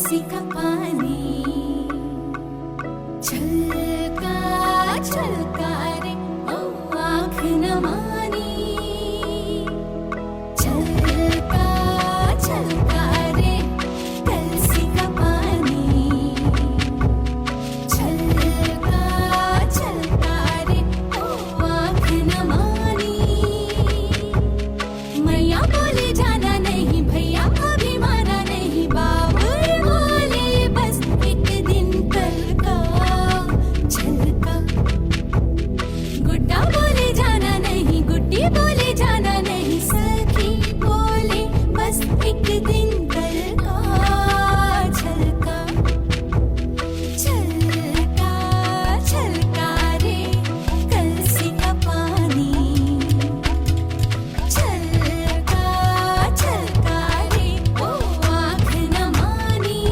कलसी का पानी छलका छलका रे ओ आँख न मानी छलका छलका रे कलसी का पानी छलका छलका रे ओ आँख न मानी मैया बोले जाना नहीं भैया अभी माना नहीं बाबुल बोले बस एक दिन कल का छलका गुड्डा बोले जाना नहीं गुड्डी बोले जाना नहीं सखी बोले बस एक दिन कल का छलका छलका छलका रे कलसी का पानी छलका छलका रे ओ आँख न मानी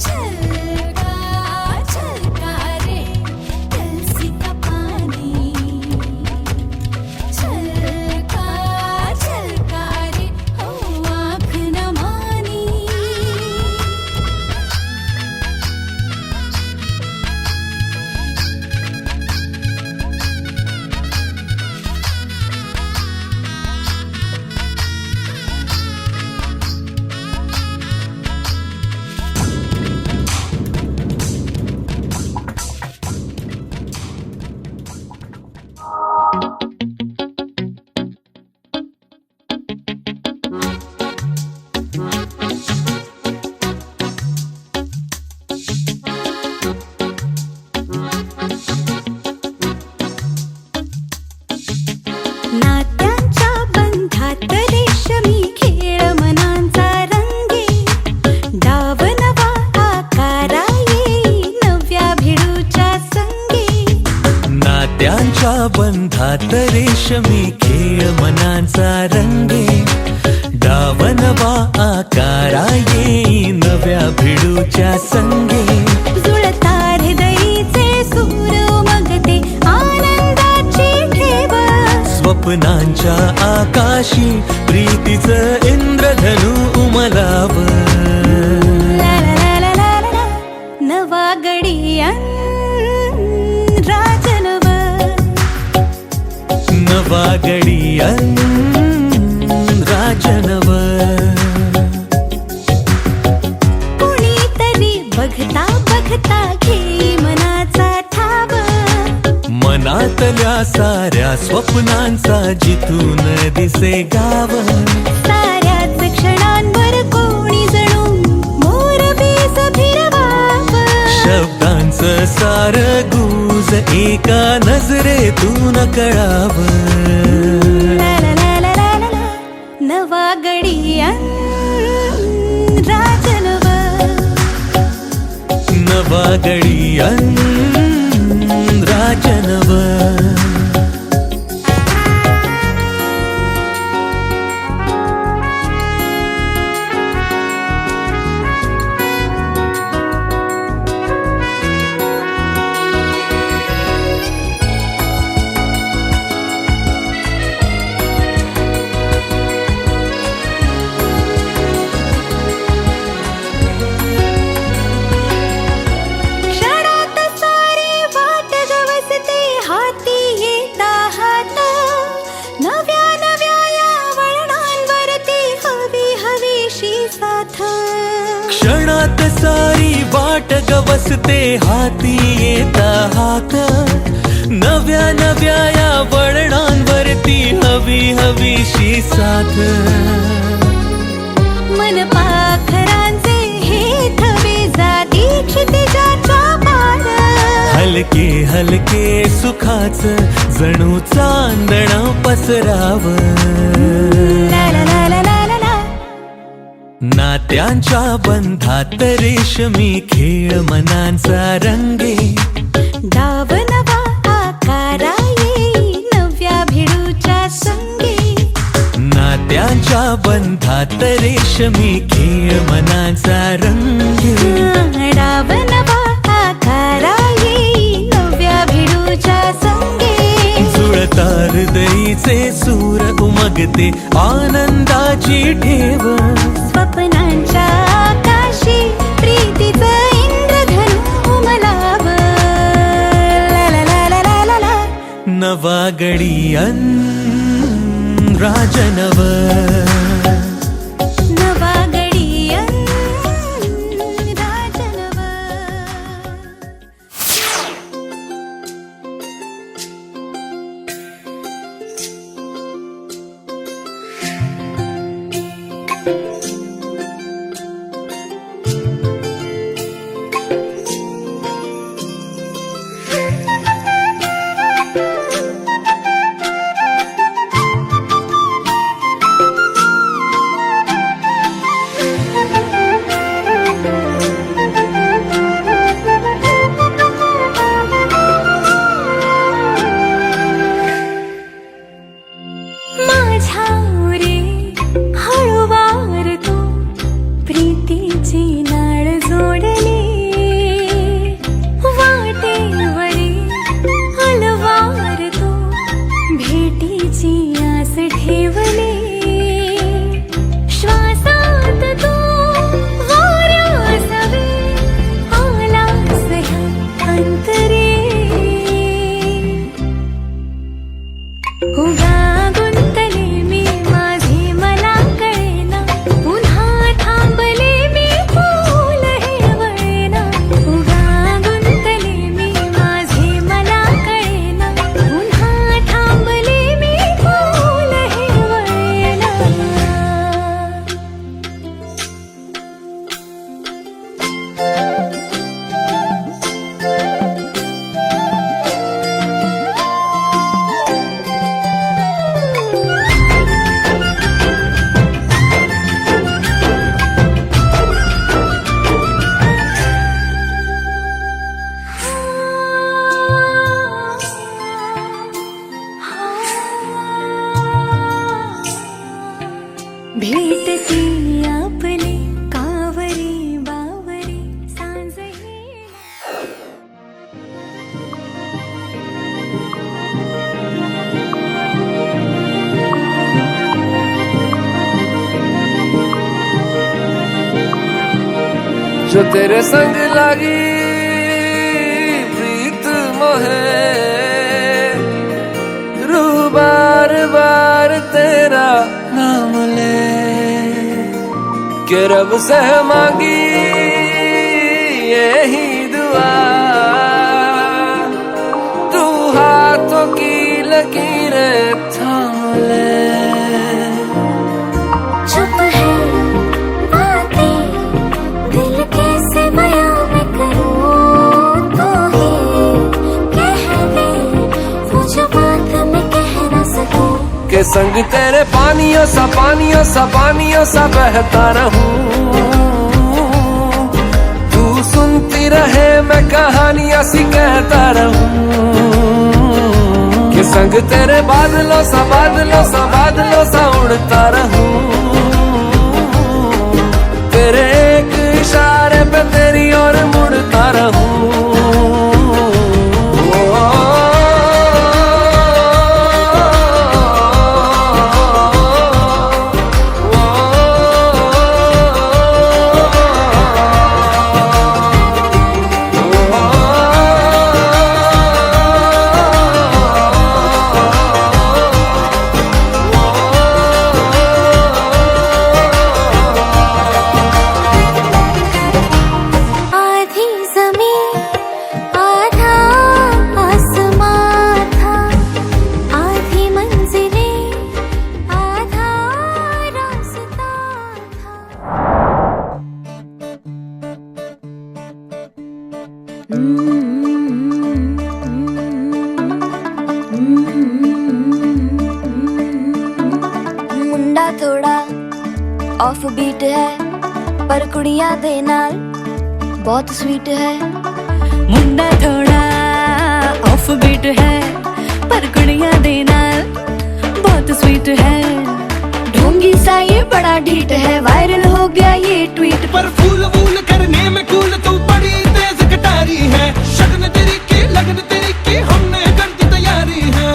छलका छलका रे कलसी का पानी छलका छलका रे ओ आँख न मानी नात्यांच्या बंधात रेशमी खेळ मनांचा रंगे डाव नवा आकारा येई नव्या भिडूच्या संगे नात्यांच्या बंधात रेशमी खेळ मनांचा रंगे डाव नवा आकारा येई नव्या भिडूच्या संगे जुळता हृदयीचे सूर उमगते आनंदाची ठेव स्वप्नांच्या आकाशी प्रीतीचं इंद्रधनु उमलाव ला ला ला ला ला ला. नवा गडियान राजनव नवा गडियान राजनव कुणीतरी बघता बघता घेई मनाचा ठाव मनातल्या साऱ्या स्वप्नांचा जिथून दिसे गाव साऱ्याच क्षणांवर कोणी जणू मोरपीस फिरवाव शब्दांचं सार गुज एका नजरेतून कळाव ला ला ला ला ला ला ला. नवा गडियान राजनव नवा गडियान राजनव क्षणात सारी वाट गवसते हाती येता हात नव्या नव्या या वळणांवरती हवी हवीशी साथ क्षणात सारी वाट गवसते हाती येता हात नव्या नव्या या वळणांवरती हवी हवीशी साथ मन पाखरांचे हे थवे जाती क्षितिजाच्या पार हलके हलके सुखाचं जणू चांदण पसराव ला ला ला ला ला ला ला. नात्यांच्या बंधात रेशमी खेळ मनांचा रंगे डाव नवा आकारा येई नव्या भिडूच्या संगे नात्यांच्या बंधात रेशमी खेळ मनांचा रंगे डाव नवा आकारा येई नव्या भिडूच्या संगे जुळता हृदयीचे सूर उमगते आनंदाची ठेव स्वप्नांच्या राजनव नवा गडियन राजनव. माझ्या रे हळूवार तू प्रीतीची नाळ जोडली वाटेवरी हळूवार तू भेटीची आस ठेवली श्वासात तू वाऱ्यासवे आलास ह्या अंतरी उगा गुंतले मी माझे मला कळेना पुन्हा थांबले मी फूल हे वळेना उगा गुंतले मी माझे मला कळेना पुन्हा थांबले मी फूल हे वळेना. भेटती आपली कावरी बावरी सांजही. जो तेरे संग लागी प्रीत मोहे रूह बार बार तेरा नाम ले के रब से मांगी यही दुआ तू हाथों की लकीरें थाम ले. चुप है बातें दिल कैसे बयां मैं करूं तो ही कह दे वो जो बात मैं कह न सकूं. के संग तेरे पानियों सा बहता रहूं तू सुनती रहे मैं कहानियां सी कहता रहूं के संग तेरे बादलों सा उड़ता रहूं तेरे एक इशारे पे तेरी ओर मुड़ता रहूं. मुंडा थोड़ा ऑफ बीट है पर कुड़ियां दे नाल बहुत स्वीट है. मुंडा थोड़ा ऑफ बीट है पर कुड़ियां दे नाल बहुत स्वीट है. ढोंगी सा ये बड़ा ढीठ है वायरल हो गया ये ट्वीट पर फूल वूल करने में कूल तू बड़ी तेज कटारी है. शगन तेरी की लगन तेरी की हमने कर दी तैयारी है.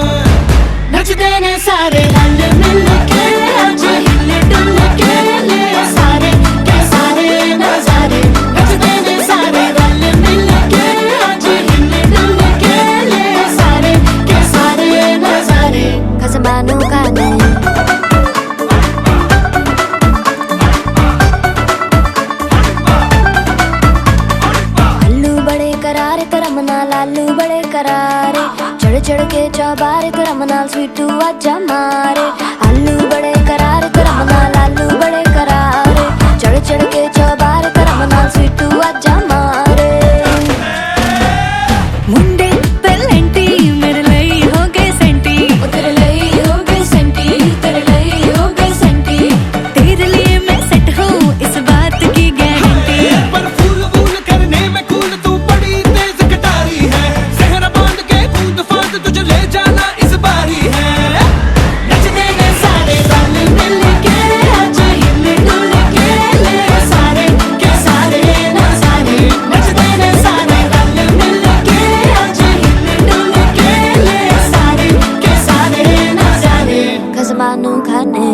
नच देने सारे रल मिल के आज हिले डुल के ले सारे के सारे नजारे. नच देने सारे रल मिल के आज हिले डुल के ले सारे के सारे नजारे. कसमानों का नहीं चढ़ के चौबारे तेरा मनाल स्वीटू आजा मारे आलू बड़े करारे तेरा मनाल आलू बड़े करारे चढ़ चढ़ के चौबारे तेरा मनाल स्वीटू आजा मारे मुंडे पेलेंटी मेरे लिए हो गए सेंटी तेरे लिए हो गए सेंटी तेरे लिए हो गए सेंटी तेरे लिए मैं सेट हूँ इस बात की गारंटी पर फूल फूल करने में कूल तू बड़ी तेज कटारी है सहरा बांध के कूद फांद तुझे ले जाना इस बारी है नचते ने सारे रल मिल के आज हिल डुल के ले सारे के सारे ना सारे नचते ने सारे रल मिल के आज हिल डुल के ले सारे के सारे ना सारे खजमानू खाने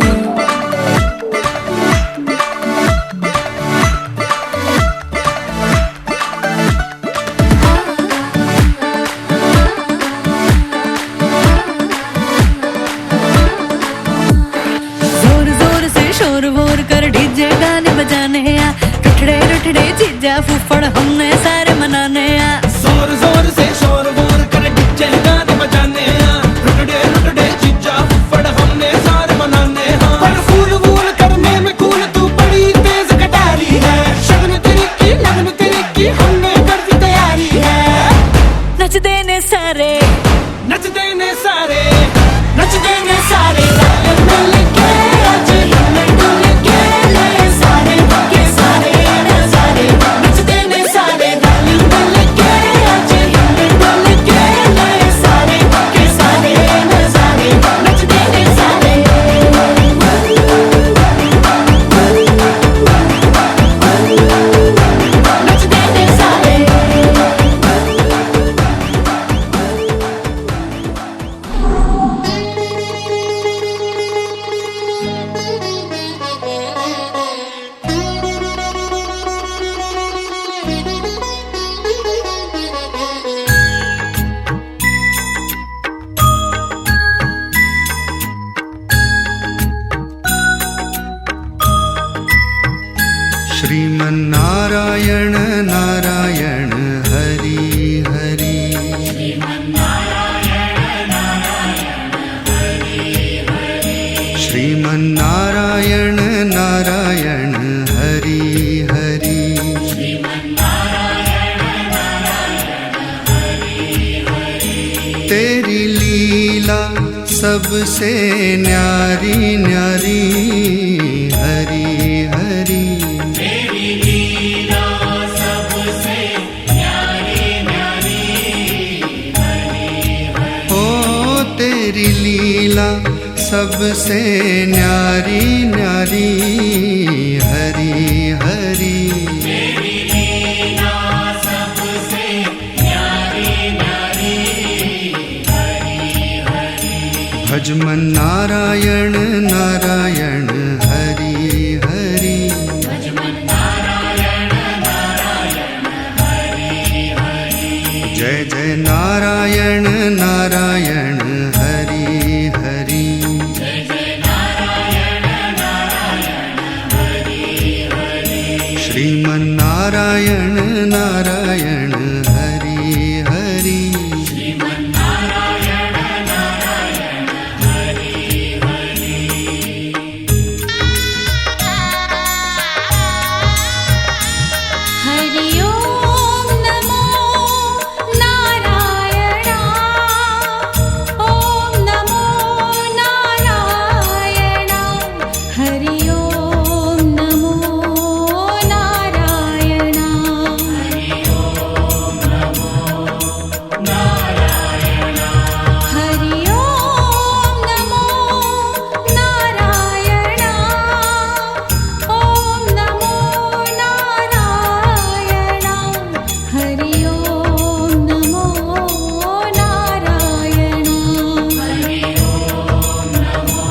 जोर जोर से शोर वोर कर डीजे गाने बजाने आ रुठड़े रुठड़े चीजा फूफड़ हमने सारे मनाने आ जोर जोर से शोर वोर कर डीजे गाने बजाने हैं रुटड़े रुटड़े चीजा फुफड़ हमने सारे मनाने हैं पर फूल फूल करने में कूल तू बड़ी तेज कटारी है शगन तेरी की लगन तेरी की हमने कर दी तैयारी है नचते ने सारे नचते ने सारे नचते ने सारे रल मिल के आज हिल डुल के ले सारे के सारे ना सारे नचते ने सारे रल मिल के आज हिल डुल के ले सारे के सारे ना सारे नचते ने सारे नचते ने सारे श्रीमन्नारायण नारायण हरि हरि श्रीमन्नारायण नारायण हरि हरि तेरी लीला सबसे न्यारी न्यारी हरि हरि तेरी लीला सबसे न्यारी न्यारी हरि हरि भजमन नारायण नारायण हरि हरि जय जय नारायण नारायण हरि हरि श्रीमन्नारायण नारायण हरि हरि हरि ओम नमो नारायणा ओम नमो नारायणा हरि ओम नमो नारायणा हरि ओम नमो नारायणा हरि ओम नमो नारायणा ओम नमो नारायणा हरि ओम नमो नारायणा हरि ओम नमो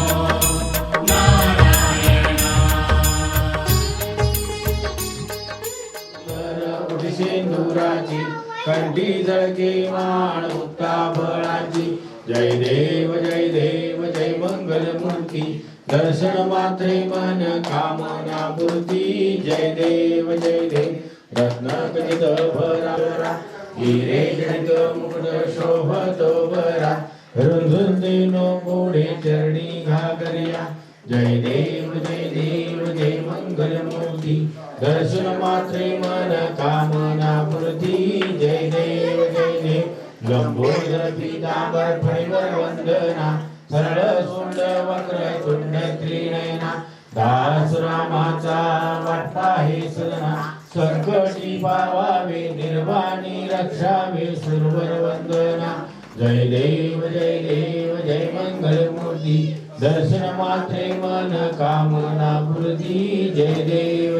सिंदुराची कंठी जळके माळ मुक्ता बळाची जय देव जय मंगलमूर्ती दर्शन मात्रे मन कामना पूर्ती जय देव रत्न कथित भरा हिरे जडित मुकुट शोभतो बरा रुंझुंदिनो पुढे चरणी घागरिया जय देव जय मंगल मूर्ती दर्शन मात्रे मन कामना पूर्ती जय देव लंबोदर पीतांबर फणीवर वंदना सरळ सोंड वक्र तुंड त्रिनयना दास रामाचा वाटपा हे सदना संकटी पावावे निर्वाणी रक्षावे सुरवर वंदना जय देव जय मंगल मूर्ती दर्शन मात्रे मन कामना पूर्ती जय देव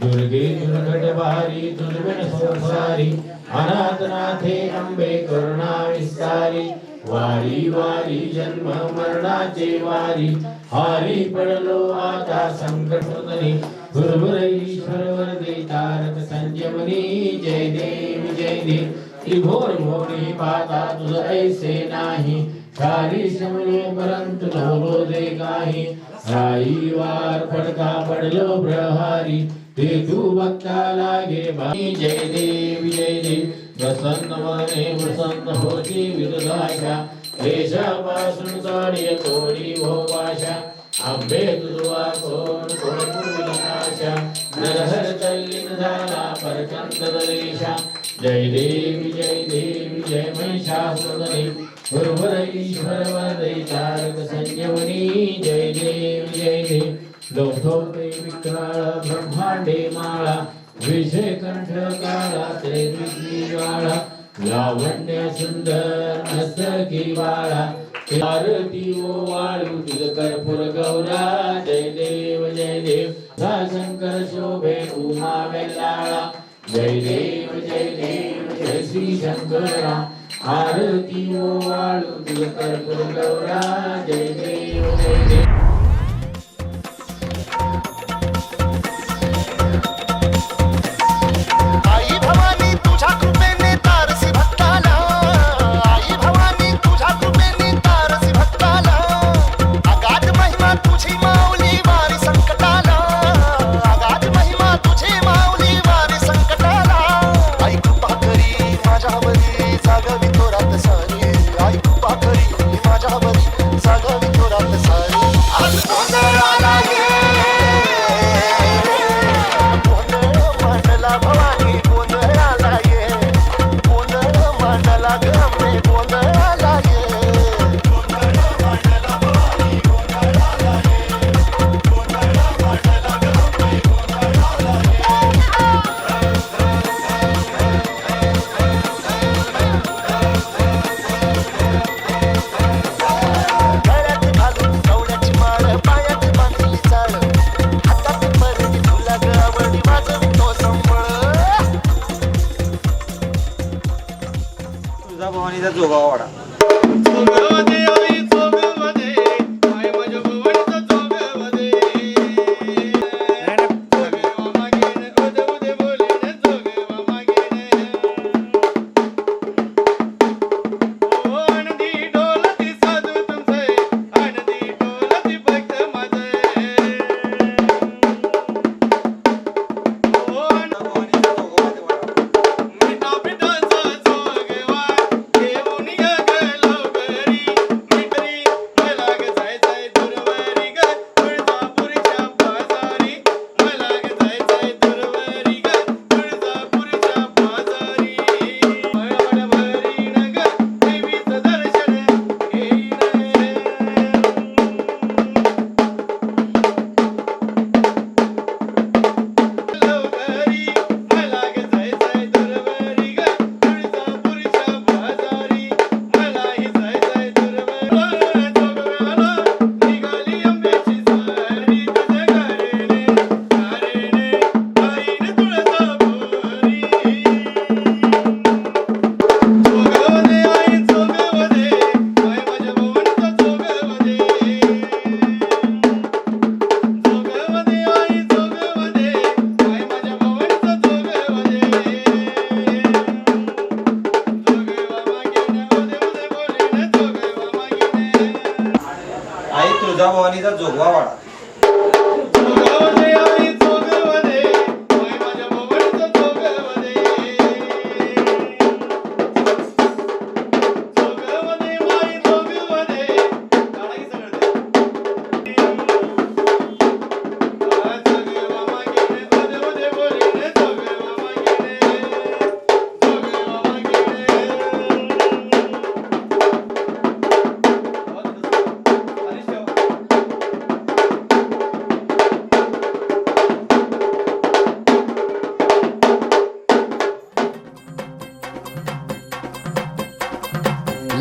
दुर्गे दुर्घट भारी दुर्गण संसारी अनाथनाथे अंबे करुणा विस्तारी वारी वारी जन्म मरणाचे वारी हारी पडलो आता संकट सुतनी गुरुवर ईश्वर वरदे तारक संजीवनी जय देव त्रिभुवन भोरी पाता तुझ ऐसे नाही सारी समलो परंतु नवलो दे काही राई वार फडका पडलो प्रहारी ते तू भक्ता लागे भाई जय देव प्रसन्न मने प्रसन्न होती विदुदाशा देशापासून तोडी तोडी हो भाषा आंबे तुझवा कोण पूर्विनाशा नरहर तल्लीन झाला परचंद दरेशा जय देव जय महिषासुरमर्दिनी गुरुवर ईश्वर वरदे तारक संजीवनी जय देव लोकोपे विक्राळ ब्रह्मांडे माळा विषय कंठ काळा त्रिद्विती वाळा लावण्य सुंदर मस्तकी बाळा आरती ओवाळू तिल कर्पूर गौरा जय देव शंकर शोभे उमा वेल्लाळा जय देव जय श्री शंकरा आरती ओवाळू तिल कर्पूर गौरा जय देव आई भवानी तुझ्या कृपेने तारसी भक्ताला आई भवानी तुझ्या कृपेने तारसी भक्ताला अगाध महिमा तुझी माऊली वारी संकटाला अगाध महिमा तुझी माऊली वारी संकटाला आई कृपा करी माझ्यावरी जागवी थोरात सारी आई कृपा करी माझ्यावरी जागवी थोरात सारी आज गोंधळ आला गे मांडला भवानी गोंधळ आला ये गोंधळ मांडला गमे गोंधळ आला ये गोंधळ मांडला भवानी गोंधळ आला ये गोंधळ मांडला गमे गोंधळ आला गळ्यात घालून गवळ्याची माळ पायात बांधली चाळ हातात परडी तुला गवडी वाजवी तो संबळ तुझा भवानीचा जोगावा वाडा मिठा पिठाचा जोगवा घेऊन या ग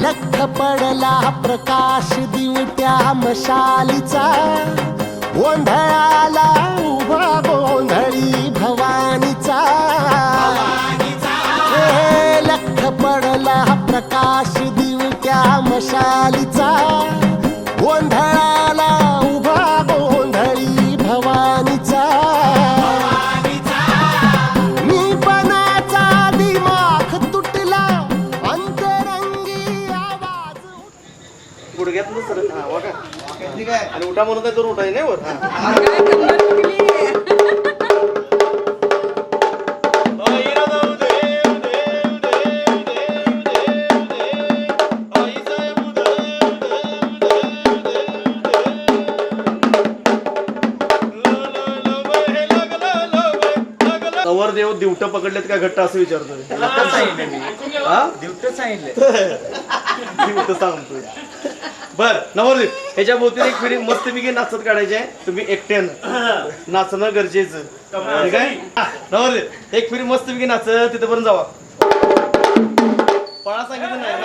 लख पडला प्रकाश दिवट्या मशालीचा गोंधळाला उभा गोंधळी भवानीचा हे लख पडला प्रकाश दिवट्या मशालीचा गोंधळाला उभा गोंधळी भवानीचा मी पणाचा दिमाग तुटला अंतरंगी आवाज गुडघ्यातलं सर हा बघा ठीक आहे आणि उठा म्हणत आहे तर उठाय नाही वर नवरदेव दिवट पकडलेत का घट्ट असं विचारतोय दिवट सांगतोय बर नवरदेव ह्याच्या भोवती एक फेरी मस्तपैकी नाचत काढायचे आहे तुम्ही एकट्यानं नाचणं गरजेचं ठीक आहे नवरदेव एक फेरी मस्तपैकी नाचत तिथपर्यंत जावा पळा सांगितलं नाही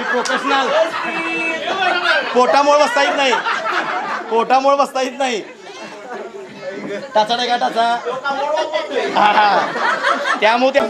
प्रोफेशनल पोटामुळे बसता येत नाही पोटामुळे बसता येत नाही टाचा नाही का टाचा त्यामुळे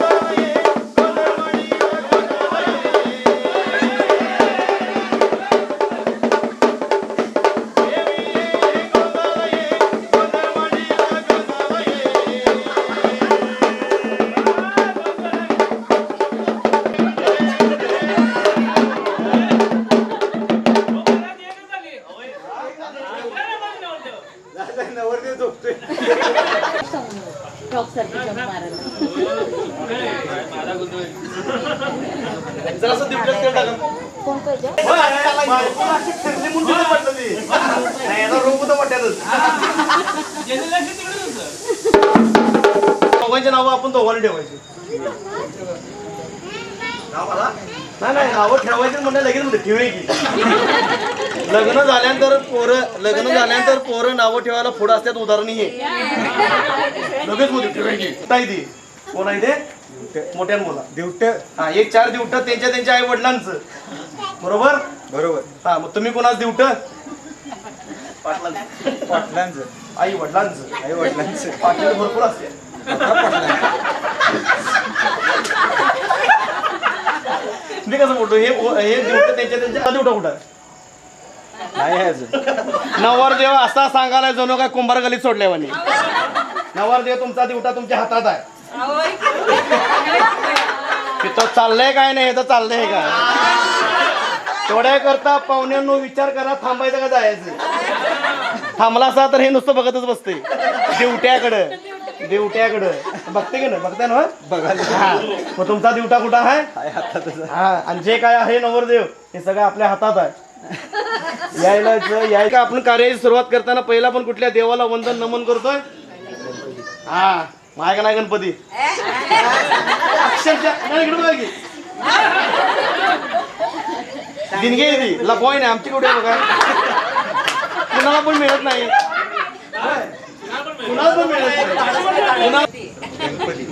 दोघांचे नाव आपण दोघांना ठेवायचे नाव आला नाही नावं ठेवायची म्हणजे लगेच म्हणते ठेवे की लग्न झाल्यानंतर पोरं नावं ठेवायला पुढं असतात. उदाहरण हे लगेच म्हणते ठेवे की ताई ती कोण आहे ते मोठ्यान बोला दिवट. हा एक 4 दिवट त्यांच्या आई वडिलांचं बरोबर. हा मग तुम्ही कोणाच दिवट पाटलांचं आई वडिलांचं पाटील भरपूर असते. मी कसं बोलतो हे दिवट त्यांच्या दिवटा कुठं नवरदेव असा सांगायला जणू काय कुंभार गलीत सोडल्यावानी. नवरदेव तुमचा दिवटा तुमच्या हातात आहे. तिथं चाललंय काय नाही तर चाललंय काय तेवढ्या करता पाहुण्यांनो विचार करा थांबायचं का जायचं. थांबला असा तर हे नुसतं बघतच बसते दिवट्याकडं बघते की नाही बघते ना बघा. मग तुमचा दिवटा कुठं आहे हा आणि जे काय आहे नवरदेव हे सगळं आपल्या हातात आहे. यायला आपण कार्याची सुरुवात करताना पहिला पण कुठल्या देवाला वंदन नमन करतोय. हा माय का नाही गणपती दिनगे येते लपवाय नाही आमची कुठे बघा कुणाला पण मिळत नाही.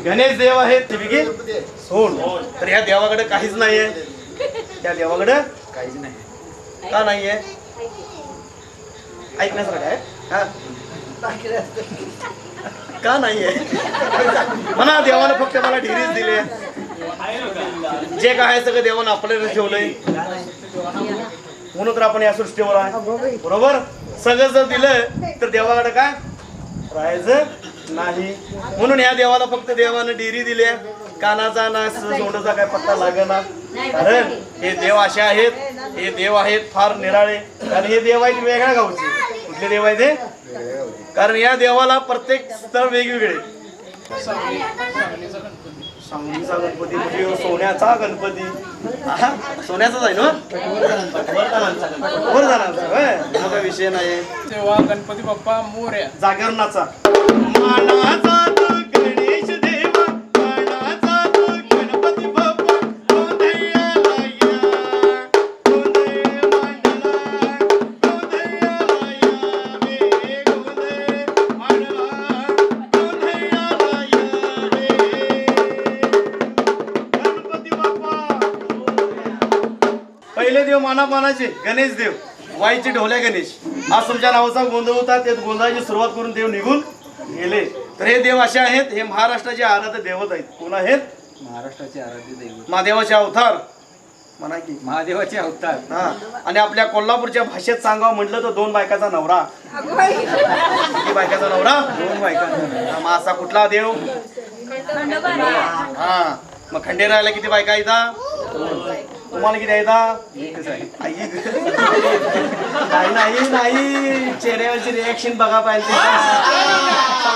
गणेश देव आहेत सोन तर ह्या देवाकडे काहीच नाहीये. त्या देवाकडे काहीच नाही का नाहीये ऐकण्यासारखं आहे का नाहीये म्हणा. देवानं फक्त मला ढिरीच दिली. जे काय सगळं देवानं आपल्याला ठेवलंय म्हणून तर आपण या सृष्टीवर आहे बरोबर. सगळं जर दिलं तर देवाकडे काय राहायचं नाही. म्हणून या देवाला फक्त देवानं डेरी दिल्या. कानाचा ना सोंडाचा काय पत्ता लागेना. कारण हे देव असे आहेत हे देव आहेत फार निराळे. कारण हे देव आहेत वेगळ्या गावचे. कुठले देव आहेत हे कारण या देवाला प्रत्येक स्थळ वेगवेगळे. सांगलीचा गणपती म्हणजे सोन्याचा गणपती सोन्याचाच आहे ना वर जाणार काय विषय नाही. तेव्हा गणपती बाप्पा मोरया जागेवर नाचा. मानाचा तू गणेश देवा मानाचा तू गणपती बाप्पा गोंधळ्याला या गोंधळ मांडला गोंधळ्याला या वे गोंधळ मांडला गोंधळ्याला या रे गणपती बाप्पा. पहिले देव मानाचे गणेश देव वाईचे ढोल्या गणेश. आज तुमच्या नावाचा गोंधळ होता त्या गोंधळाची सुरुवात करून देव निघून गेले. तर हे देव असे आहेत हे महाराष्ट्राचे आराध्य दैवत आहेत. कोण आहेत महाराष्ट्राचे आराध्य दैवत महादेवाचे अवतार म्हणा की महादेवाचे अवतार. हा आणि आपल्या कोल्हापूरच्या भाषेत सांगावं म्हटलं तर 2 बायकाचा नवरा. किती बायकाचा नवरा 2 बायकांचा. मग असा कुठला देव हा मग खंडेरायाला किती बायका येतात तुम्हाला किती येतात एकच आहे. नाही चेहऱ्यावरची रिएक्शन बघा पाहिजे.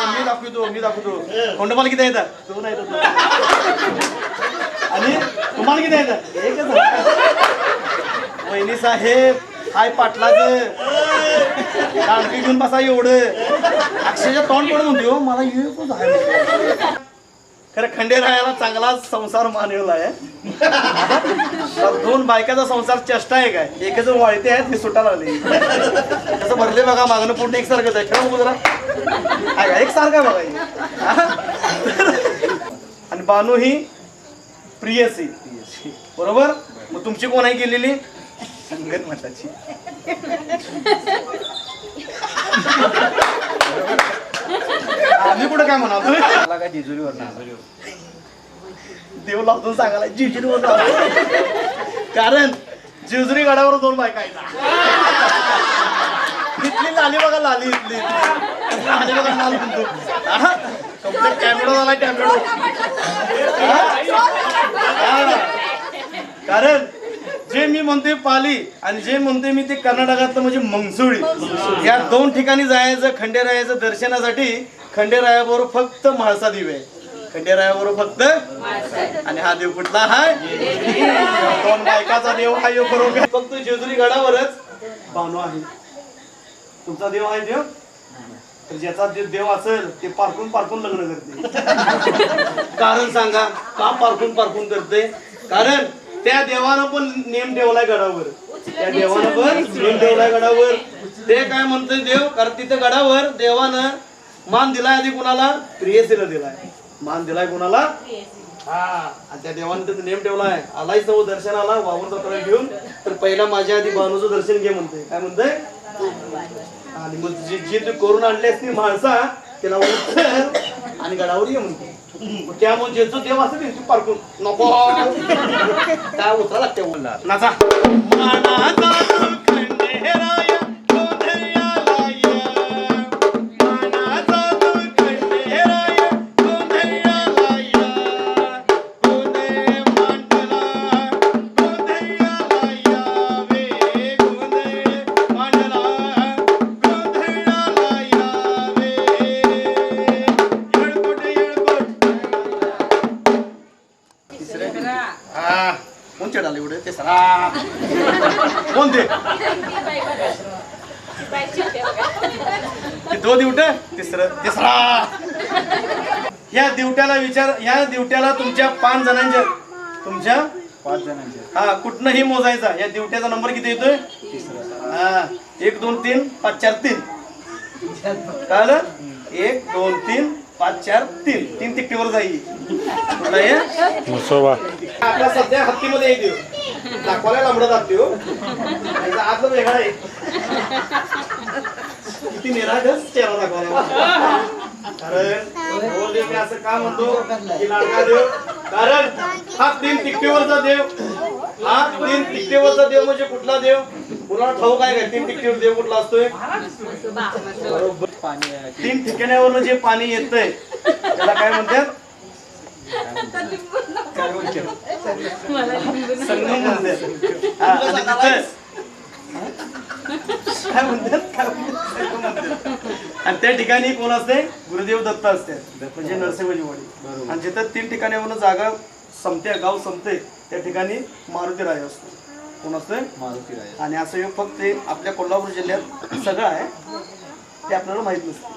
मी दाखवतो खंडोबाला किती येतात 2 येतात आणि तुम्हाला किती येतात एकच. वहिनी साहेब हाय पाटलाचं आणखी घेऊन बसा एवढं अक्षरशः तोंड पडून म्हणते हो मला येऊच आहे. खरं खंडेरायाला चांगला संसार मानवला आहे. 2 बायकाचा संसार चेष्टा आहे काय. एकच वाळते आहेत मी सुटा लागले कसं भरले बघा मागणं पुढे एकसारखंच आहे. खेळ जरा एकसारखं बघा. आणि बानू ही प्रियसी बरोबर. मग तुमची कोण आहे केलेली संगत मताची. आम्ही कुठं काय म्हणालो मला काय जेजुरीवर देव लावतो सांगायला जेजुरीवर कारण जेजुरी गडावर 2 बायका आहेत. इथली लाली बघा लाली इथली लाली बघा लाल म्हणतो कम्प्लीट टॅमॅटो झाला टॅमॅटो. कारण जे मी म्हणते पाली आणि जे म्हणते मी ते कर्नाटकातलं म्हणजे मंगसुळी या 2 ठिकाणी जायचं खंडेरायाचं दर्शनासाठी. खंडेरायाबरोबर फक्त म्हाळसा देव आहे. खंडेरायाबरोबर फक्त आणि हा देव कुठला हाय 2 बायकाचा देव हा योग बरोबर फक्त जेजुरी गडावरच बानू आहे. तुमचा देव आहे देव तर ज्याचा देव असेल ते पारखून लग्न करते. कारण सांगा का पारखून करते कारण त्या देवानं पण नेम ठेवलाय गडावर. त्या देवानं पण नेम ठेवलाय गडावर. ते काय म्हणतोय देव, कारण तिथे गडावर देवानं मान दिलाय आधी कुणाला, प्रियसीला दिलाय. मान दिलाय कुणाला, हा. आणि त्या देवानं तिथे नेम ठेवलाय. आलाय सव दर्शनाला वावर जत्रा घेऊन, तर पहिला माझ्या आधी बानूचं दर्शन घे म्हणतोय. काय म्हणतोय, आणि मग जी तू करून आणली असती माणसा त्याला उतर आणि गडावर ये म्हणते. त्यामुळे ज्याचं देव असं त्यांची पारखून नको काय उतरा लागते नाचा. मानाचा खंडेराय गोंधळ्याला ये. मानाचा खंडेराय गोंधळ्याला ये. गोंधळ मांडला गोंधळ्याला यावे. गोंधळ मांडला गोंधळ्याला यावे. येळकोट येळकोट. हा कोण चढाले एवढे ते सरा कोण ते दो दिवट तिसरा. या दिवट्याला तुमच्या 5 जणांच्या, तुमच्या 5 जणांच्या, हा कुठनंही मोजायचा. या दिवट्याचा नंबर किती येतोय, हा 1 2 3 5 4 3. कळलं, 1 2 3 5 4 3. 3 तिकटीवर जाईल. कुठला आहे आपला सध्या हत्तीमध्ये येईल दाखवायला लांबडा जातो. आतलं वेगळा आहे. किती निरागस चेहरा दाखवायला. कारण मी असं का म्हणतो की लाडका देव, कारण हा 3 तिकटीवरचा देव. हा 3 तिकटीवरचा देव म्हणजे कुठला देव, कुणाला ठाऊक आहे का 3 तिकटीवर देव कुठला असतोय. बरोबर, 3 ठिकाणावरनं जे पाणी येतंय त्याला काय म्हणतात, संगम म्हणतात. काय म्हणतात, आणि त्या ठिकाणी कोण असते, गुरुदेव दत्त असते म्हणजे नरसिंहाची वाडी. आणि जिथं 3 ठिकाणावरून जागा संपते, गाव संपते, त्या ठिकाणी मारुती राय असतो. कोण असतोय, मारुती राय. आणि असं योग फक्त आपल्या कोल्हापूर जिल्ह्यात सगळं आहे, ते आपल्याला माहित नसते.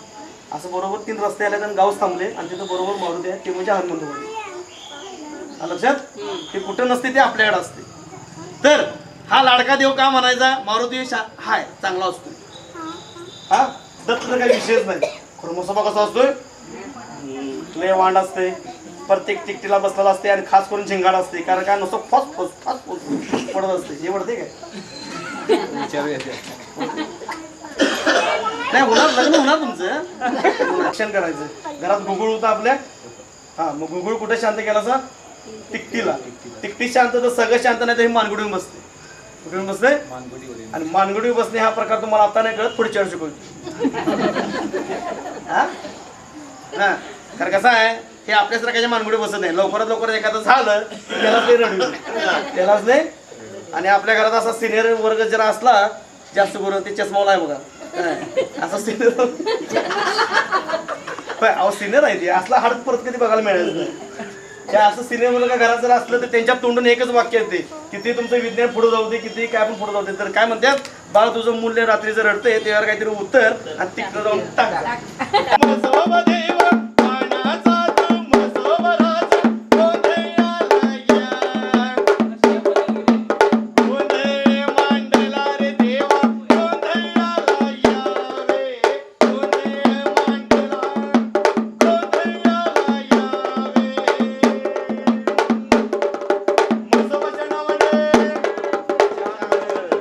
असं बरोबर 3 रस्ते आले आणि गाव थांबले आणि तिथं बरोबर मारुती आहे, ते म्हणजे हनुमंतवाडी. लक्षात, ते कुठं नसते, ते आपल्याकडे असते. तर हा लाडका देव का म्हणायचा, मारुती हाय चांगला असतो. हा दत्त तर काही विषयच नाही. खरमोसोबा कसा असतोय, लय वांड असते, प्रत्येक टिकटीला बसलेला असते आणि खास करून झिंगाड असते. कारण काय नसतो, फस फस फस फस पडत असते. हे पडते काय नाही होणार, लग्न होणार तुमचं, रक्षण करायचं. घरात गुगुळ होता आपल्या, हा मग गुगुळ कुठे शांत केला असा, तिकटीला. तिकटी शांत तर सगळं शांत नाही तर हे मानगुडीवर बसते. कुठे बसते, आणि मानगुडीवर बसणे हा प्रकार तुम्हाला आता नाही कळत, पुढच्या वेळी शिकवतो. हा कारण कसं आहे, हे आपल्या सारख्याच्या मानगुडीवर बसत नाही. लवकरात लवकर एखादं झालं त्यालाच नाही रडू, त्यालाच नाही. आणि आपल्या घरात असा सिनियर वर्ग जरा असला जास्त करून, ते चष्माला आहे बघा, असा सिनियर अहो सिनियर आहे ते, असला हाड परत कधी बघायला मिळायचं नाही. त्या असं सिनियर मुलं घरात जर असलं तर त्यांच्या तोंडून एकच वाक्य येते, किती तुमचं विज्ञान पुढे जाऊ दे, किती काय पण पुढे जाऊ दे. तर काय म्हणतात, बाळ तुझं मूल्य रात्री जर रडतंय त्यावर काहीतरी उत्तर आणि तिकडे जाऊन टाका.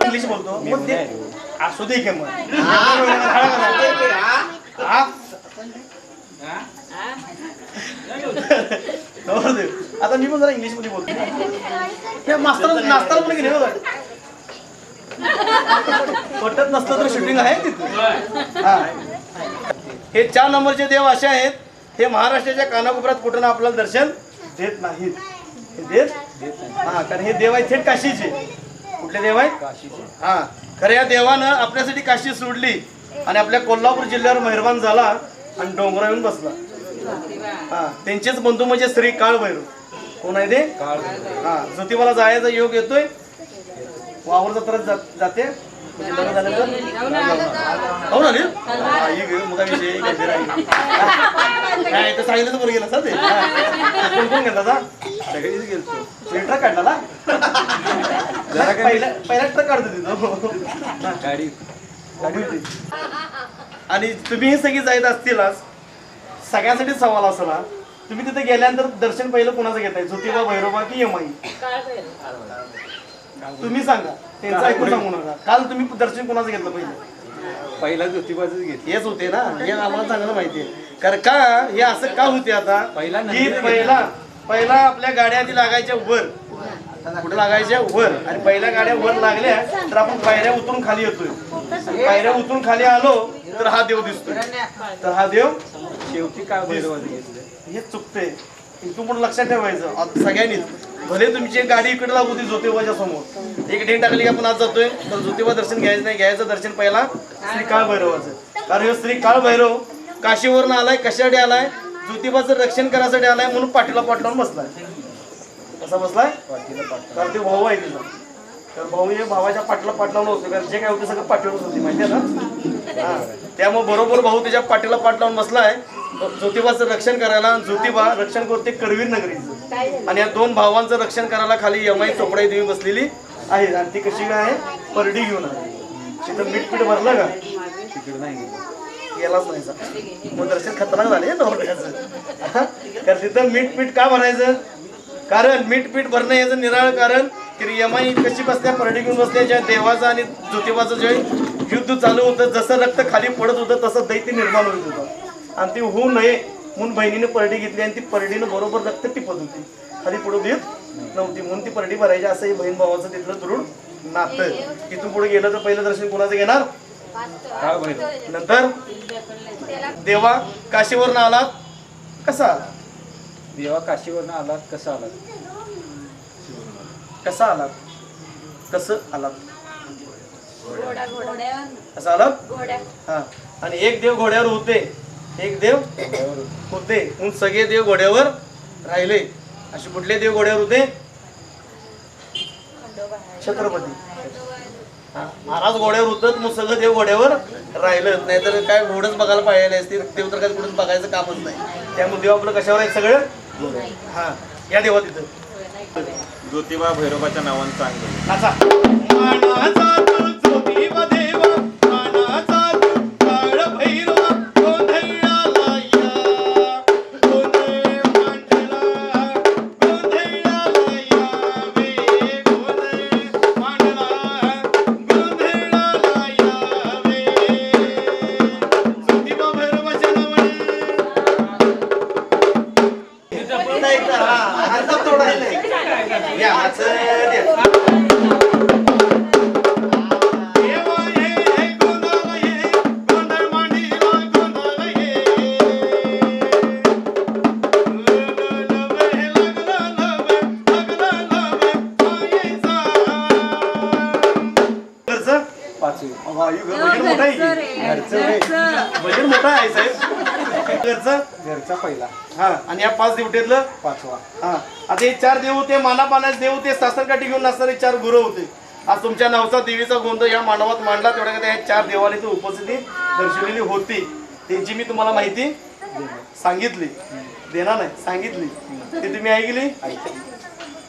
इंग्लिश बोलतो मग ते असू दे की मग. आता मी पण जरा इंग्लिश मध्ये बोलतो. हे मास्तर नास्ताला पण घेणे पटत नसतं तर शूटिंग आहे तिथे. हा हे 4 नंबरचे देव असे आहेत, हे महाराष्ट्राच्या कानाकोपऱ्यात कुठं आपल्याला दर्शन देत नाहीत. देत हा, कारण हे देव आहे थेट काशीचे. कुठले देव आहे, काशीचे. हा खरं या देवानं आपल्यासाठी काशी सोडली आणि आपल्या कोल्हापूर जिल्ह्यावर मेहरबान झाला आणि डोंगरावर येऊन बसला. हा त्यांचेच बंधू म्हणजे श्री काळभैरव. कोण आहे ते, हा ज्योतिबाला जायचा योग येतोय, वावर जत्रा जाते. लग्न झालं हो ना, मग विषय काय तर सांगितलं तर बरं गेलं सर. ते कोण कोण घेतला सगळीच गेलतो ट्रक काढला ना पहिला ट्रक काढतो तिथं गाडी होती. आणि तुम्ही सगळी जायत असतीलच सगळ्यांसाठी सवाल असला तुम्ही तिथे गेल्यानंतर दर्शन पहिलं कोणाचं घेताय ज्योतिबा भैरोबा की यमाई तुम्ही सांगा त्यांचं ऐकून सांगू नका. काल तुम्ही दर्शन कोणाचं घेतलं पहिला ज्योतिबाच घेतलं हेच होते ना हे आम्हाला चांगलं माहिती आहे. कारण का हे असं का होते आता की पहिला आपल्या गाड्या आधी लागायच्या वर कुठे लागायच्या वर आणि पहिल्या गाड्या वर लागल्या तर आपण पायऱ्या उतरून खाली येतोय. पायऱ्या उतरून खाली आलो तर हा देव दिसतोय. तर हा देव शेवटी काय हे चुकतंय. इथून पण लक्षात ठेवायचं सगळ्यांनीच. भले तुमची गाडी इकडे लागू होती ज्योतिबाच्या समोर एक डेन टाकली की आपण आज जातोय पण ज्योतिबा दर्शन घ्यायचं नाही. घ्यायचं दर्शन पहिला श्री काळ भैरवाचं. कारण हे श्री काळ भैरव काशीवरून आलाय कशासाठी आलाय ज्योतिबाचं रक्षण करायसाठी आलाय म्हणून पाठीला पाठ लावून बसलाय. कसा बसलाय कारण ते भाऊ आहे तिचा. तर भाऊ हे भावाच्या पाठीला पाठ लावून होते कारण जे काय होते सगळं पाठीवरच होती माहिती आहे ना. हा त्यामुळे बरोबर भाऊ त्याच्या पाठीला पाठ लावून बसलाय ज्योतिबाचं रक्षण करायला. ज्योतिबा रक्षण करते करवीर नगरीचं आणि या दोन भावांचं रक्षण करायला खाली यमाई चोपडाई देवी बसलेली आहे. आणि ती कशी काय आहे परडी घेऊन आहे. तिथं मीठ पीठ भरलं का तिकडे नाही गेलाच नाही सर मग दर्शन खतरनाक झाले नवरदेवाचं. कारण तिथं मीठ पीठ का भरायचं कारण मीठ पीठ भरणं याचं निराळ कारण की यमाई कशी बसल्या परडी घेऊन बसल्या ज्या देवाचं आणि ज्योतिबाचं जे युद्ध चालू होतं जसं रक्त खाली पडत होतं तसं दैत्य निर्माण होत होतं आणि ती होऊ नये म्हणून बहिणीने परडी घेतली आणि ती परडीनं बरोबर रक्त टिपत होती खाली पुढे देत नव्हती म्हणून ती परडी भरायची असं हे बहीण भावाचं तिथलं दुरुड नातं. तिथून पुढे गेलं तर पहिलं दर्शन कोणाचं घेणार नंतर देवा काशीवरून आलात कसा देवा काशीवरून आलात कसा आलात कसा आलात कसं आलात कसं आलात हा. आणि एक देव घोड्यावर होते एक देव होते म्हणून सगळे देव घोड्यावर राहिले. असे कुठले देव घोड्यावर होते छत्रपती महाराज घोड्यावर होतं मग सगळं देव घोड्यावर राहिलं. नाहीतर काय घोडच बघायला पाहिजे असते देव तर काय कुठून बघायचं कामच नाही. त्यामुळे देव आपलं कशावर आहे सगळं हा या देवा तिथं ज्योतिबा भैरोबाच्या नावानं चांगलं अच्छा मानाचा तू ज्योतिबा देवा मानाचा तू काळ भैरवा गोंधळाला या गोंधळ मांडला गोंधळाला यावे गोंधळ मांडला गोंधळाला यावे ज्योतिबा भैरवाच्या नावाने अर्धा थोडा आहे या बजेट मोठा आहे साहेब घरचा पहिला हा आणि या 5 दिवटेतलं 5वा हा. आता हे 4 देव होते मानापानाचे देव होते सासरकाठी घेऊन असणारे 4 गुरु होते. आज तुमच्या नावचा देवीचा गोंधळ या मानवात मांडला तेवढ्या या 4 देवांनी उपस्थिती दर्शवलेली होती. त्यांची मी तुम्हाला माहिती सांगितली देणार नाही सांगितली ती तुम्ही ऐकली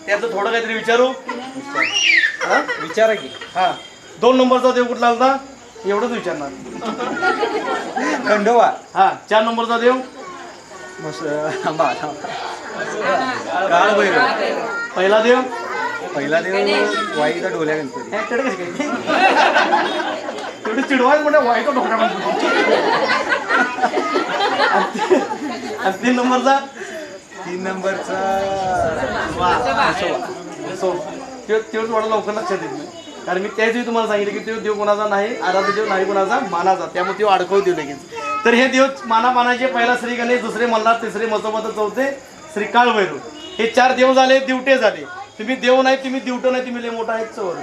त्याचं थोडं काहीतरी विचारू विचारा की हा 2 नंबरचा देव कुठला होता एवढंच विचारणार खंडोबा हा 4 नंबरचा देव पहिला देव वाईचा डोल्या गणपती तेवढी चिडवायच म्हणजे वाईचा ढोकळा गणपती. आणि 3 नंबरचा तेवढं थोडं लवकर लक्षात येत नाही कारण मी त्याच वेळी तुम्हाला सांगितलं की तो देव कोणाचा नाही आराध्य देव नाही कोणाचा मानाचा त्यामुळे तो अडकवू देऊ लगेच. तर हे देव मानापानाचे पहिला श्री गणेश दुसरे मल्हार तिसरे मसोबत चौथे श्री काळ भैरव हे 4 देव झाले दिवटे झाले. तुम्ही देव नाही तुम्ही दिवटं नाही तुम्ही लय मोठा आहे चोर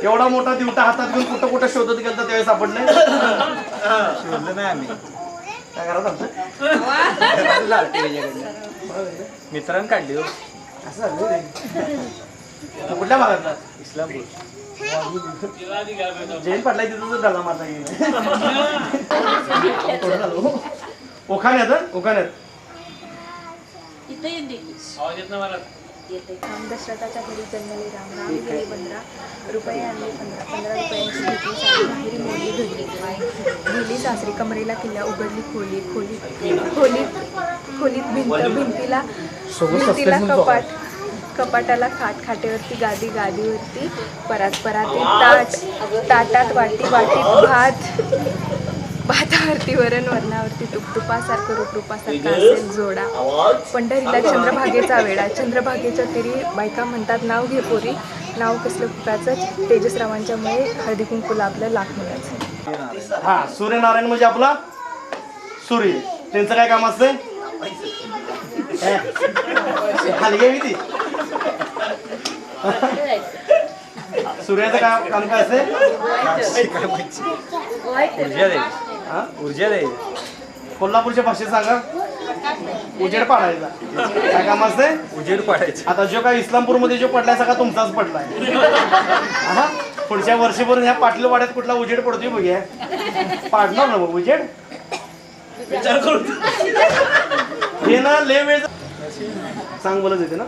एवढा मोठा दिवटा हातात घेऊन कुठं कुठं शोधत गेलं तर त्यावेळेस सापडलं शोधलं नाही आम्ही काय करत मित्रांनी काढली असं कुठल्या भागातला इस्लामपूर जैन पाटला तिथं डल्ला मारता येईल ओखाण्यात ओखाण्यात आवाज येत ना मला. राम दशरथाच्या घरी जन्मले राम राम गेले 15 रुपये आणले 15 रुपयांची घेतली साडी बाहेरी मोडली घडली गेली सासरी कमरेला किल्ल्या उघडली खोलीत भिंतीला कपाटाला खाटेवरती गादीवरती परातीत ताटात वाटीत भातावरती वरणावरती तुपासारखं रूपरूपासारखं असेल जोडा पंढरीला चंद्रभागेचा वेळा चंद्रभागेच्या तिरी बायका म्हणतात नाव घे पोरी नाव कसलं कुकाचं तेजसरावांच्या मुळे हळदी कुंकू लाभलं लाख मुलाचं. हा सूर्यनारायण म्हणजे आपला सूर्य. त्यांचं काय काम असतंय? खाली घ्यावी ती. सूर्याचं काम काय असते? ऊर्जा दे. कोल्हापूरच्या भाषेत सांगा. उजेड पाडायचा. काय काम असते? उजेड पाडायचं. आता जो काय इस्लामपूरमध्ये जो पडलाय सगळा तुमचाच पडलाय. हा पुढच्या वर्षभर ह्या पाटील वाड्यात कुठला उजेड पडतोय बघूया. पाडणार ना मग उजेड. विचार करू हे ना लय वेळ सांग बोलत येते ना.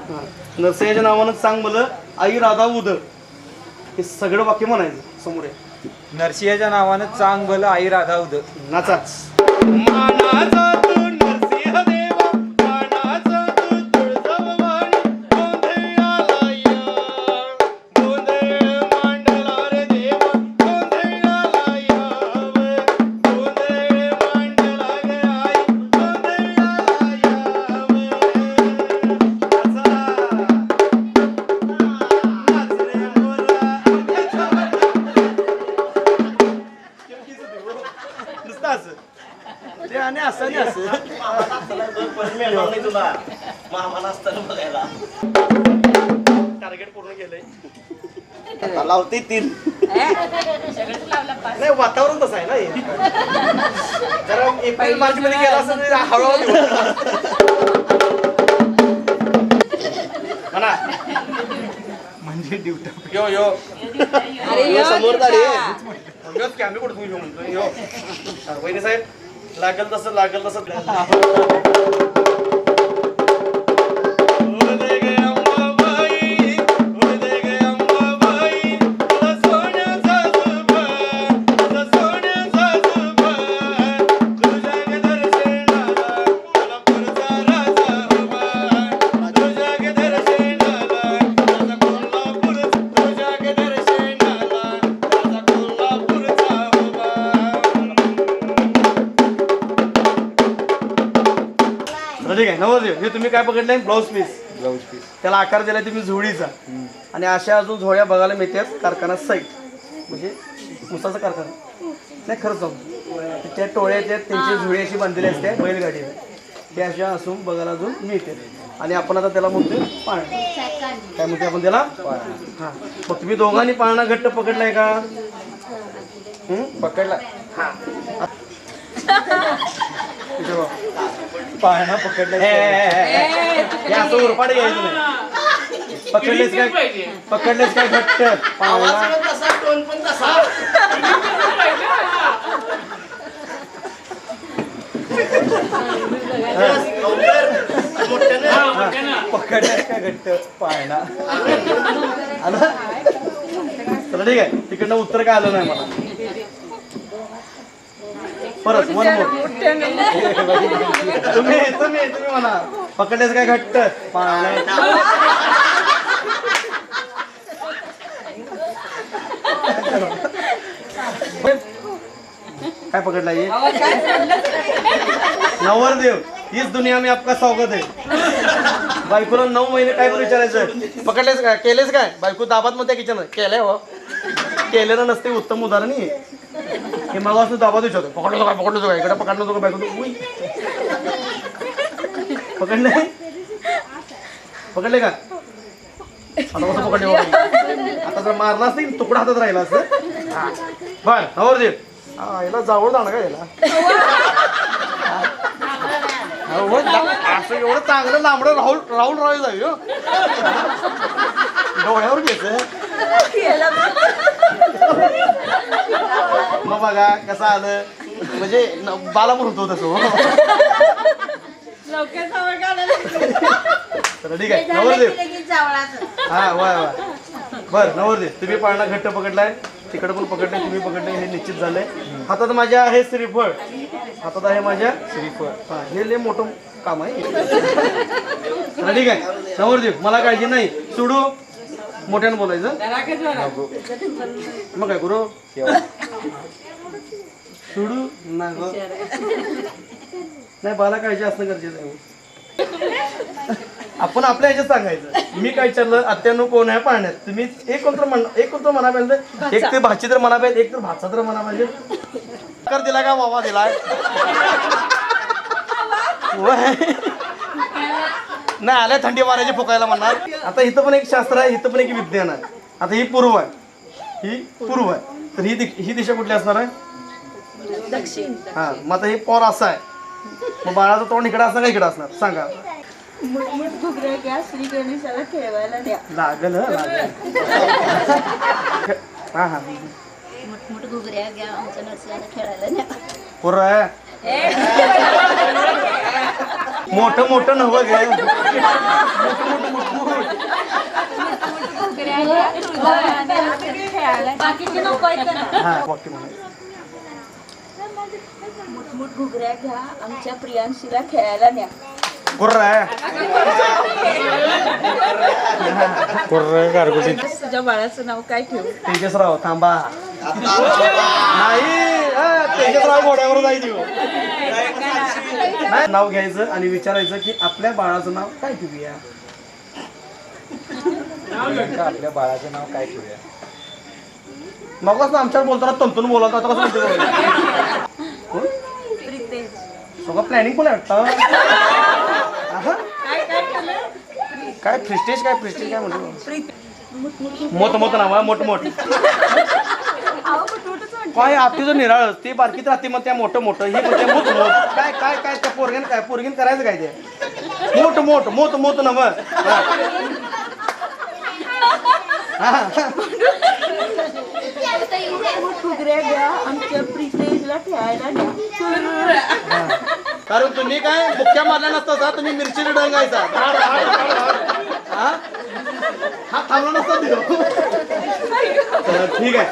नरसयाच्या नावानं सांग बोल आई राधा उद हे सगळं वाक्य म्हणायचं समोर आहे. नरसिंहाच्या नावानं चांग भलं आई राधा उद. नाचा. मानाचा तू नरसिंह देवा मानाचा तू तुळजाभवानी गोंधळाला या गोंधळ मांडला रे देवा गोंधळाला याव गोंधळ मांडला गे आई गोंधळाला याव. नाच रे मोरा नुसतं असं ते आणि असं आणि असं टार्गेट पूर्ण केलंय. लावते 3 नाही वातावरण तसं आहे ना हे. जरा एप्रिल मार्च मध्ये गेला असं हळूहळू म्हणा म्हणजे ड्युटी यो यो समोर कॅमेरा कुठं तुम्ही म्हणतो यो वहिनी साहेब लागेल तसं ठीक आहे. नवरदेव हे तुम्ही काय पकडले? Blouse piece. त्याला आकार दिलाय तुम्ही झोळीचा. आणि अशा अजून झोळ्या बघायला मिळतात कारखाना साईट म्हणजे उसाचा कारखाना नाही खरंच जाऊन त्या टोळ्या त्या त्यांची झोळी अशी बांधलेली असते बैलगाडी त्या अशा असून बघायला अजून मिळते. आणि आपण आता त्याला म्हणतो पाळणा. काय म्हणते आपण त्याला? हा. मग तुम्ही दोघांनी पाळणा घट्ट पकडलाय का? पकडला. हा पाळणा पकडला. असं उरपाडे घ्यायचं नाही. पकडलेच काय घट्ट पाळणा. पकडला काय घट्ट पाळणा. चला ठीक आहे. तिकडनं उत्तर काय आलं नाही मला. परत तुम्ही म्हणा पकडलेच काय घट्ट पाळणा. काय पकडला ये? नवरदेव इस दुनिया में आपका स्वागत है. बायकोला 9 महिने काय करू विचारायचं? पकडलेच काय? केलेच काय? बायको दाबात मध्ये किचन केलंय हो. केलेलं नसते उत्तम उदाहरण हे. हे मग असं दाबात विचारतो पकडलं काय इकडे पकडलं तो बायको पकडले का? आता कसं पकडले? आता जर मारला असतं तुकडा हातात राहिला असतं. बर नवरदेव याला जावळ जाणार का याला? असं एवढं चांगलं लांबडं राहुल जाऊ डोळ्यावर घ्यायचं. मग बघा कसं आलं म्हणजे बाला म्हणतो तसं चला ठीक आहे नवरदेव हा वा वा बर नवरदेव तुम्ही पाळणा घट्ट पकडलाय तिकडे पण पकडले तुम्ही पकडले हे निश्चित झालंय हातात माझ्या आहे श्रीफळ हातात आहे माझ्या श्रीफळ हा हे लय मोठं काम आहे चला ठीक आहे नवरदेव मला काळजी नाही सोडू मोठ्यानं बोलायचं मग काय करू सोडू नाही मला काळजी असणं गरजेचं आहे आपण आपल्या ह्याच्यात सांगायचं मी काय विचारलं आत्यानो कोण आहे पाळण्यात तुम्ही एक कोणतं म्हणा पाहिजे एक ते भाची तर म्हणा पाहिजे एक तर भाचा तर म्हणा पाहिजे कर दिला का बाबा दिलाय नाही आल्या थंडी वाऱ्याची फुकायला म्हणणार आता इथं पण एक शास्त्र आहे इथं पण एक विज्ञान आहे आता ही पूर्व आहे ही पूर्व आहे तर ही दिशा कुठली असणार आहे दक्षिण हा मग आता हे पोर असं आहे मग बाळाचं तोंड इकडे असणार का इकडे असणार सांगा घुगऱ्या घ्या श्री गणेशाला खेळवायला द्या लागल लागल हा हा मोठ घुगऱ्या घ्या आमच्या नरसिंहाला खेळायला द्या पूर्व आहे मोठं मोठं नवं घे बाकीचे नको आहेत ना हा वाक्य म्हणायचं मोठमोठ घुगऱ्या घ्या आमच्या प्रियांशीला खेळायला न्या कुर्र आहे तुझ्या बाळाचं नाव काय ठेवू तेजसराव थांबा नाही तेजसराव घोड्यावर जायची नाही नाव घ्यायचं आणि विचारायचं की आपल्या बाळाचं नाव काय ठेवूया आपल्या बाळाचं नाव काय ठेवूया मग कसं आमच्यावर बोलताना तंतून बोलत आता कसं म्हणते सगळं प्लॅनिंग पण वाटतं काय फ्रिस्टेज काय म्हणतो मोठ मोठ नाव आहे मोठ मोठ काय आपली जो निराळ ती बारकीत राहते मग त्या मोठं मोठं हे म्हणजे मोठ मोठ काय काय काय त्या पोरगीन करायचं काय ते मोठ मोठ मोठ मोठ नव घुगऱ्या घ्या आमच्या प्रितेशला खेळायला द्या कारण तुम्ही काय बुक्क्या मारल्या नसता तुम्ही मिरचीने डंगायचा हा थांबला नसता ठीक आहे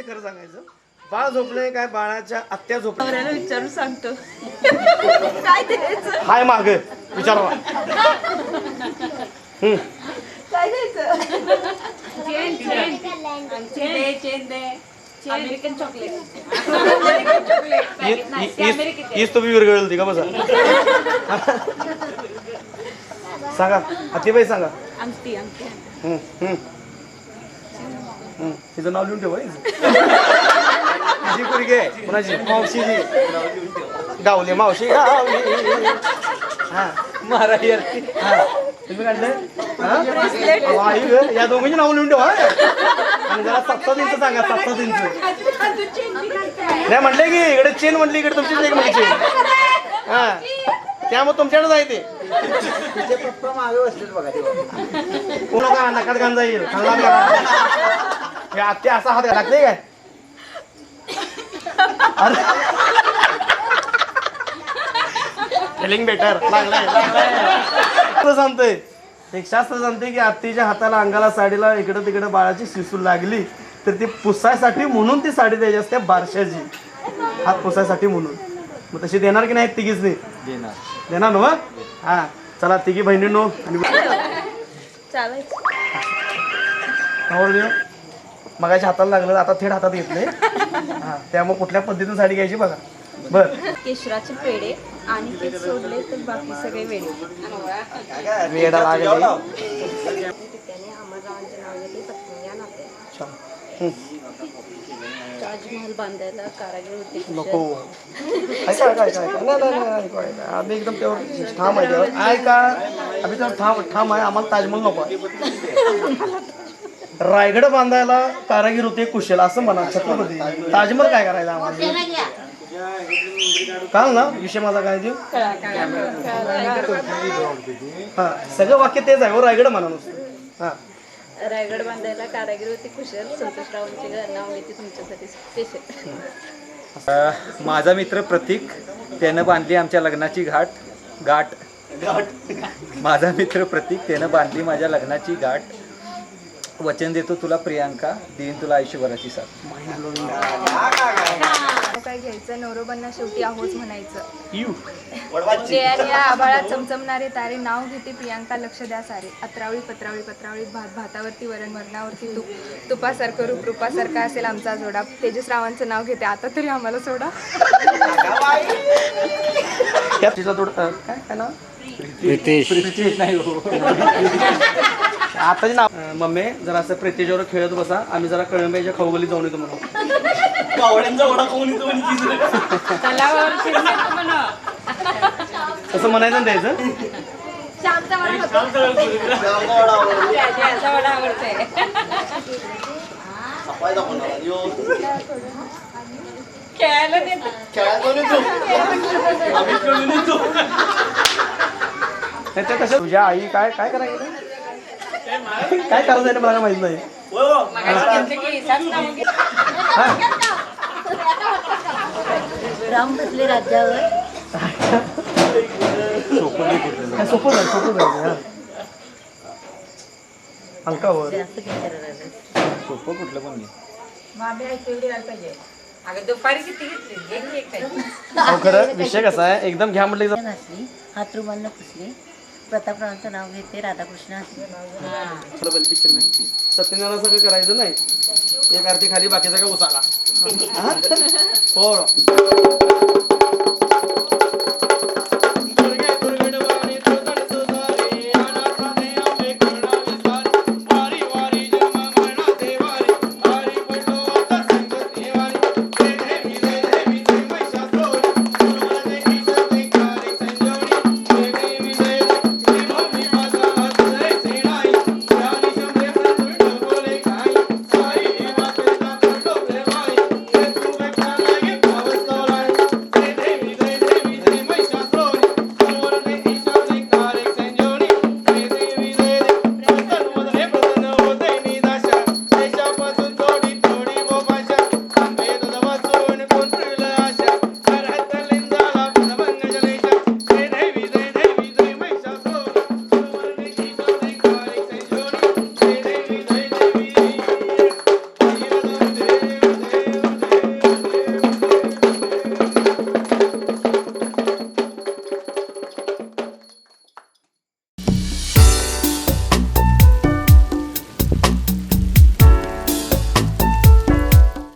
खरं सांगायचं बाळ झोपले काय बाळाच्या आत्या झोपल्या विचारून सांगतो काय द्यायचं हाय माग विचारा काय द्यायचं अमेरिकन चॉकलेट हीच तुम्ही विरगळली होती का बसा सांगा अतिबाई सांगा आमटी तिचं नाव लिहून ठेव हं. तिची पोरगी आहे कुणाची मावशीची गावली मावशी गावली हा महाराज हा तुम्ही काढलंय आई ग या दोघींची नाव लिहून ठेवा आणि जरा 7-7 इंच सांगा 7-7 इंच नाही म्हटले की इकडे चेन म्हटली इकडे तुमची एक म्हणजे चेन हा त्यामुळे तुमच्याकडे जाय ते तिचे पप्पा मागे बसलेत बघा ते कोण का नकात घाण जाईल ते असा हात लागते काय फिलिंग बेटर लागलाय सांगतोय एक शास्त्र सांगते की आत्तीच्या हाताला अंगाला साडीला इकडं तिकडं बाळाची शिसूर लागली तर ती पुसायसाठी म्हणून ती साडी द्यायची असते बारशाची हात पुसायसाठी म्हणून मग तशी देणार की नाही तिघीच नाही देणार ना हा चला तिघी बहिणींनो आणि मगाच्या हाताला लागलं आता थेट हातात घेतले हा त्यामुळे कुठल्या पद्धतीने साडी घ्यायची बघा बर केशराचे पेढे आणि ते सोडले तर बाकी सगळे वेडे वेडा लागले ताजमहल बांधायला कारागीर होते नको ऐका नाही आम्ही एकदम त्यावर ठाम आहे त्यावर ऐका आम्ही त्यावर ठाम आहे आम्हाला ताजमहल नको आहे. रायगड बांधायला कारागीर होते कुशल असं म्हणा छत्रपती ताजमहल काय करायचं आम्हाला काल ना विषय माझा काय देऊ हा सगळं वाक्य तेच आहे हो रायगड म्हणा नुसतं हा रायगड बांधायला कारागीर होते कुशल संतोषरावांचे नाव येते तुमच्यासाठी स्पेशल माझा मित्र प्रतीक त्यानं बांधली आमच्या लग्नाची गाठ माझा मित्र प्रतीक त्यानं बांधली माझ्या लग्नाची गाठ वचन देतो तुला प्रियांका देईन तुला आयुष्यभराची साथ काय घ्यायचं नवरोबांना शेवटी आहोच म्हणायचं आभाळात चमचमणारे तारे नाव घेते प्रियांका लक्ष द्या सारे अत्रावळी पत्रावळी पत्रावळी भातावरती वरण वरणावरती तूप तुपासारखं रूप रूपासारखा असेल आमचा जोडा तेजसरावांचं नाव घेते आता तरी आम्हाला सोडा काय ना प्रितेश नाही हो आताच नाव मम्मी जरा असं प्रितेशवर खेळत बसा आम्ही जरा कळंब्याच्या खाऊगलीत जाऊन येतो म्हणून कावड्यांचा वडा खाऊन येतो तसं म्हणायचं ना द्यायचं कसं तुझ्या आई काय काय करायचं काय करायचं मला माहित नाही राम बसले राज्यावर सोपं जाईल अंकावर सोपं कुठलं पण नाही खरं विषय कसा आहे एकदम घ्या म्हटलं नसली हात रुमालनं पुसली प्रतापरावांचं नाव घेते राधाकृष्ण पिक्चर नाही सत्यनारायण सगळं करायचं नाही एक आरती खाली बाकी सगळं उसाला हो